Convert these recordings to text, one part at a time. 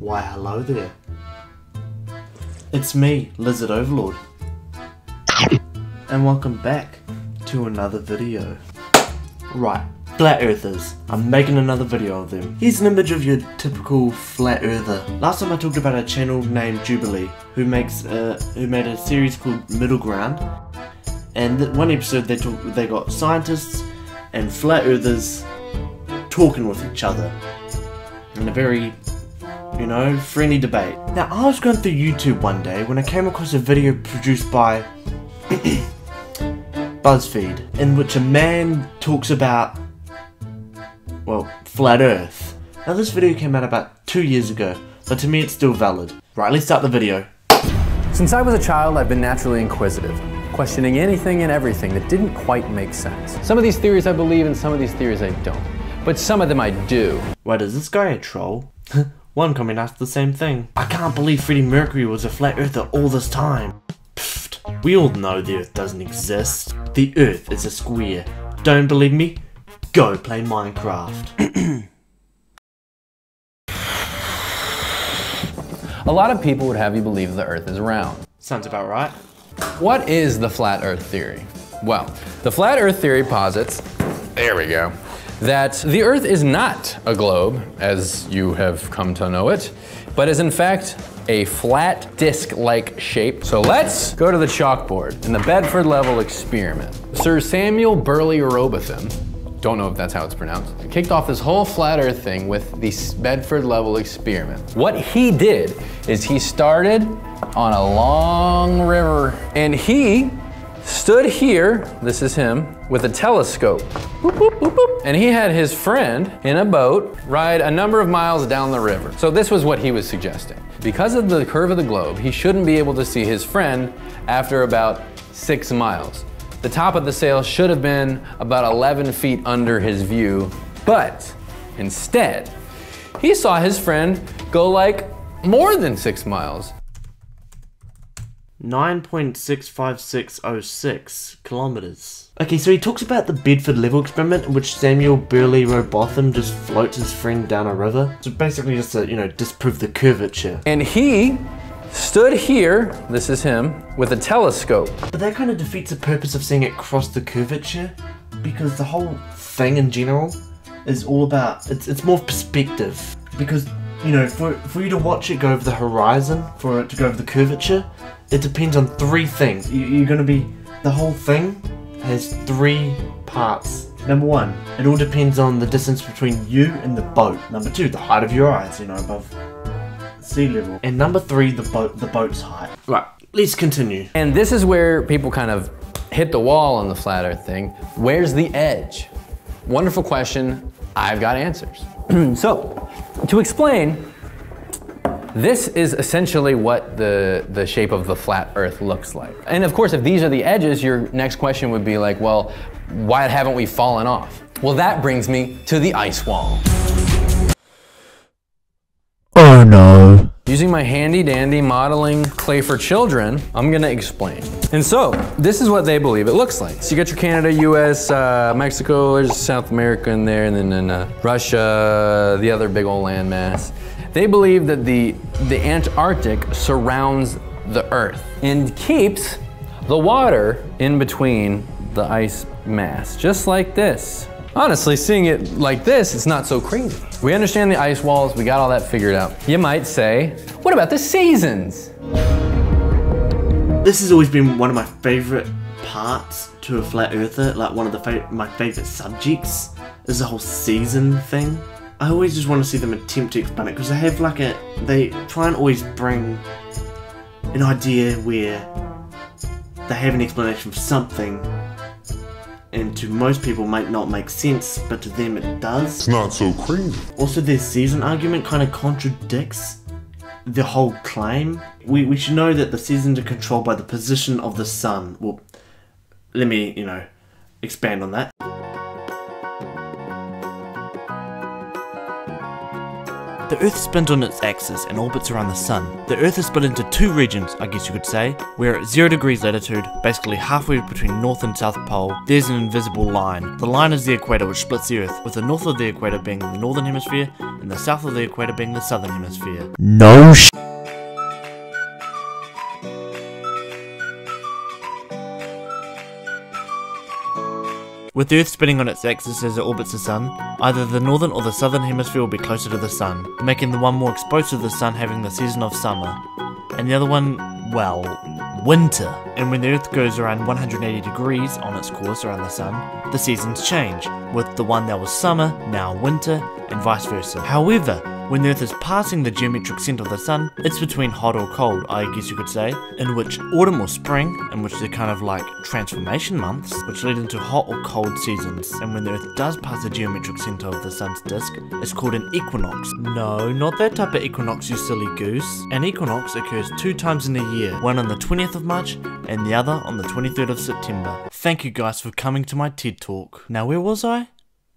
Why hello there. It's me, Lizard Overlord. And welcome back to another video. Right, Flat Earthers. I'm making another video of them. Here's an image of your typical Flat Earther. Last time I talked about a channel named Jubilee, who made a series called Middle Ground. And one episode they got scientists and Flat Earthers talking with each other in a very, friendly debate. Now, I was going through YouTube one day when I came across a video produced by BuzzFeed, in which a man talks about, well, Flat Earth. Now, this video came out about 2 years ago, but to me it's still valid. Right, let's start the video. Since I was a child, I've been naturally inquisitive, questioning anything and everything that didn't quite make sense. Some of these theories I believe and some of these theories I don't. But some of them I do. Wait, is this guy a troll? One comment asked the same thing. I can't believe Freddie Mercury was a flat earther all this time. Pfft, we all know the Earth doesn't exist. The Earth is a square. Don't believe me? Go play Minecraft. A lot of people would have you believe the Earth is round. Sounds about right. What is the flat Earth theory? Well, the flat Earth theory posits, there we go, that the Earth is not a globe, as you have come to know it, but is in fact a flat disc-like shape. So let's go to the chalkboard in the Bedford Level experiment. Sir Samuel Burley Robotham, don't know if that's how it's pronounced, kicked off this whole flat Earth thing with the Bedford Level experiment. What he did is he started on a long river and he stood here, this is him, with a telescope. Boop, boop, boop, boop. And he had his friend in a boat ride a number of miles down the river. So this was what he was suggesting. Because of the curve of the globe, he shouldn't be able to see his friend after about 6 miles. The top of the sail should have been about 11 feet under his view, but instead, he saw his friend go like more than 6 miles. 9.65606 kilometers. Okay, so he talks about the Bedford Level experiment in which Samuel Burley Robotham just floats his friend down a river. So basically just to, disprove the curvature. And he stood here, this is him, with a telescope. But that kind of defeats the purpose of seeing it cross the curvature, because the whole thing in general is all about, it's more perspective. Because, for you to watch it go over the horizon, for it to go over the curvature, it depends on 3 things. The whole thing has 3 parts. Number 1, it all depends on the distance between you and the boat. Number 2, the height of your eyes, above sea level. And number 3, the boat's height. Right, let's continue. And this is where people kind of hit the wall on the flat Earth thing. Where's the edge? Wonderful question, I've got answers. So, to explain, this is essentially what the shape of the flat Earth looks like. And of course, if these are the edges, your next question would be like, well, why haven't we fallen off? Well, that brings me to the ice wall. Oh no. Using my handy dandy modeling clay for children, I'm gonna explain. And so, this is what they believe it looks like. So you got your Canada, US, Mexico, there's South America in there, and then Russia, the other big old landmass. They believe that the Antarctic surrounds the Earth and keeps the water in between the ice mass, just like this. Honestly, seeing it like this, it's not so crazy. We understand the ice walls, we got all that figured out. You might say, what about the seasons? This has always been one of my favorite parts to a flat earther, like one of my favorite subjects is the whole season thing. I always just want to see them attempt to explain it, because they try and always bring an idea where they have an explanation for something, and to most people might not make sense, but to them it does. It's not so crazy. Also, their season argument kind of contradicts the whole claim. We should know that the seasons are controlled by the position of the sun. Well, let me, expand on that. The The Earth spins on its axis and orbits around the Sun. The Earth is split into two regions, I guess you could say. We're at 0 degrees latitude, basically halfway between North and South Pole. There's an invisible line. The line is the equator which splits the Earth, with the north of the equator being the northern hemisphere, and the south of the equator being the southern hemisphere. No sh**. With the Earth spinning on its axis as it orbits the Sun, either the northern or the southern hemisphere will be closer to the Sun, making the one more exposed to the Sun having the season of summer, and the other one, well, winter. And when the Earth goes around 180 degrees on its course around the Sun, the seasons change, with the one that was summer now winter, and vice versa. However, when the Earth is passing the geometric centre of the Sun, it's between hot or cold, I guess you could say, in which autumn or spring, in which they're kind of like transformation months, which lead into hot or cold seasons. And when the Earth does pass the geometric centre of the Sun's disk, it's called an equinox. No, not that type of equinox, you silly goose. An equinox occurs 2 times in a year, one on the 20th of March and the other on the 23rd of September. Thank you guys for coming to my TED Talk. Now where was I?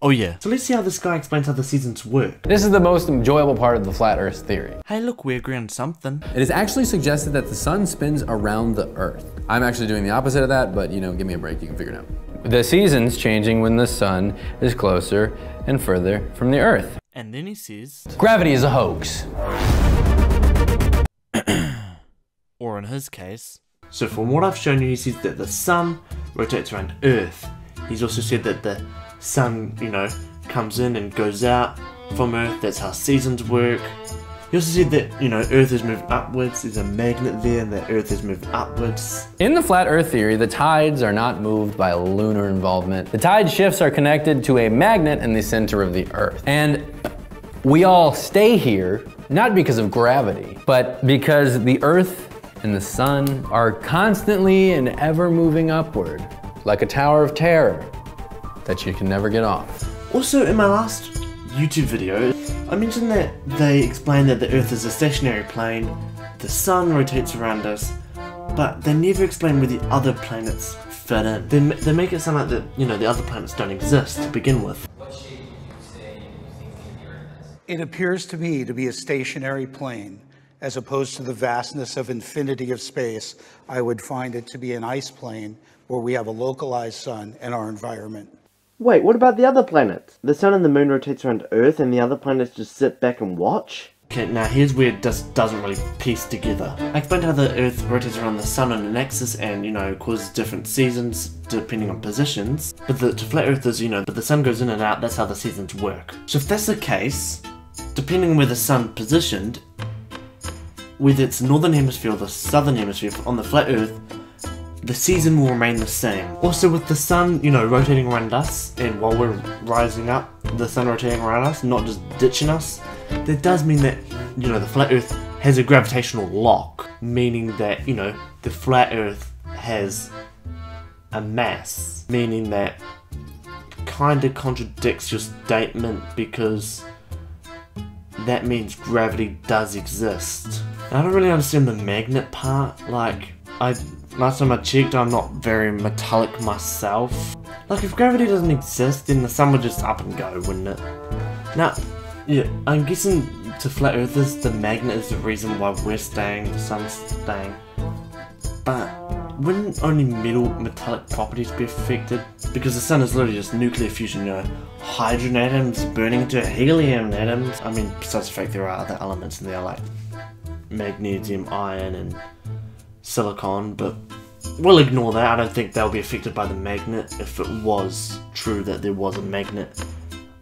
Oh yeah. So let's see how this guy explains how the seasons work. This is the most enjoyable part of the flat Earth theory. Hey look, we agree on something. It is actually suggested that the Sun spins around the Earth. I'm actually doing the opposite of that, but you know, give me a break, you can figure it out. The seasons changing when the Sun is closer and further from the Earth. And then he says, gravity is a hoax. Or in his case. So from what I've shown you, he says that the Sun rotates around Earth. He's also said that the Sun, you know, comes in and goes out from Earth. That's how seasons work. He also said that, you know, Earth is moving upwards. There's a magnet there and that Earth is moving upwards. In the flat Earth theory, the tides are not moved by lunar involvement. The tide shifts are connected to a magnet in the center of the Earth. And we all stay here, not because of gravity, but because the Earth and the Sun are constantly and ever moving upward, like a tower of terror that you can never get off. Also, in my last YouTube video, I mentioned that they explained that the Earth is a stationary plane, the Sun rotates around us, but they never explain where the other planets fit in. They make it sound like that, you know, the other planets don't exist to begin with. What shape would you say you think the Earth is? It appears to me to be a stationary plane. As opposed to the vastness of infinity of space, I would find it to be an ice plane where we have a localized sun in our environment. Wait, what about the other planets? The Sun and the Moon rotates around Earth and the other planets just sit back and watch? Okay, now here's where it just doesn't really piece together. I explained how the Earth rotates around the Sun on an axis and, you know, causes different seasons depending on positions. But the flat Earth is, you know, but the Sun goes in and out, that's how the seasons work. So if that's the case, depending on where the Sun's positioned, whether it's northern hemisphere or the southern hemisphere on the flat Earth, the season will remain the same. Also with the Sun, you know, rotating around us, and while we're rising up, the Sun rotating around us, not just ditching us, that does mean that, you know, the flat Earth has a gravitational lock, meaning that, you know, the flat Earth has a mass, meaning that kinda contradicts your statement because that means gravity does exist. I don't really understand the magnet part. Like, last time I checked, I'm not very metallic myself. Like, if gravity doesn't exist, then the Sun would just up and go, wouldn't it? Now, yeah, I'm guessing to flat earthers, the magnet is the reason why we're staying, the Sun's staying. But wouldn't only metallic properties be affected? Because the Sun is literally just nuclear fusion, you know, hydrogen atoms burning into helium atoms. I mean, besides the fact there are other elements in there like magnesium, iron, and silicon, but we'll ignore that. I don't think they'll be affected by the magnet if it was true that there was a magnet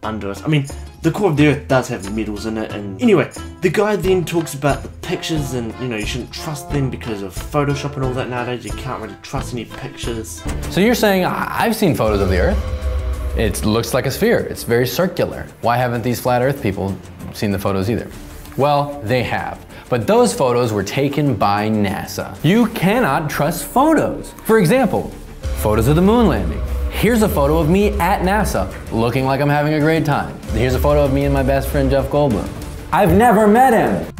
under us. I mean, the core of the Earth does have metals in it, and anyway, the guy then talks about the pictures and, you know, you shouldn't trust them because of Photoshop and all that nowadays. You can't really trust any pictures. So you're saying, I've seen photos of the Earth. It looks like a sphere. It's very circular. Why haven't these flat Earth people seen the photos either? Well, they have. But those photos were taken by NASA. You cannot trust photos. For example, photos of the moon landing. Here's a photo of me at NASA, looking like I'm having a great time. Here's a photo of me and my best friend, Jeff Goldblum. I've never met him.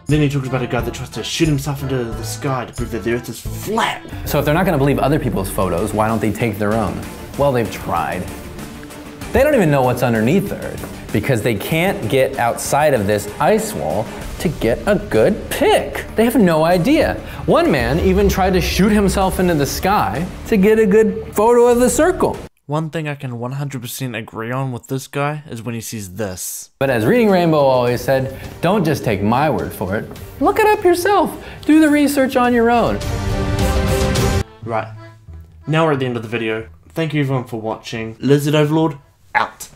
Then he talks about a guy that tries to shoot himself into the sky to prove that the Earth is flat. So if they're not gonna believe other people's photos, why don't they take their own? Well, they've tried. They don't even know what's underneath the Earth because they can't get outside of this ice wall to get a good pic. They have no idea. One man even tried to shoot himself into the sky to get a good photo of the circle. One thing I can 100% agree on with this guy is when he says this. But as Reading Rainbow always said, don't just take my word for it. Look it up yourself. Do the research on your own. Right, now we're at the end of the video. Thank you everyone for watching. Lizard Overlord, out.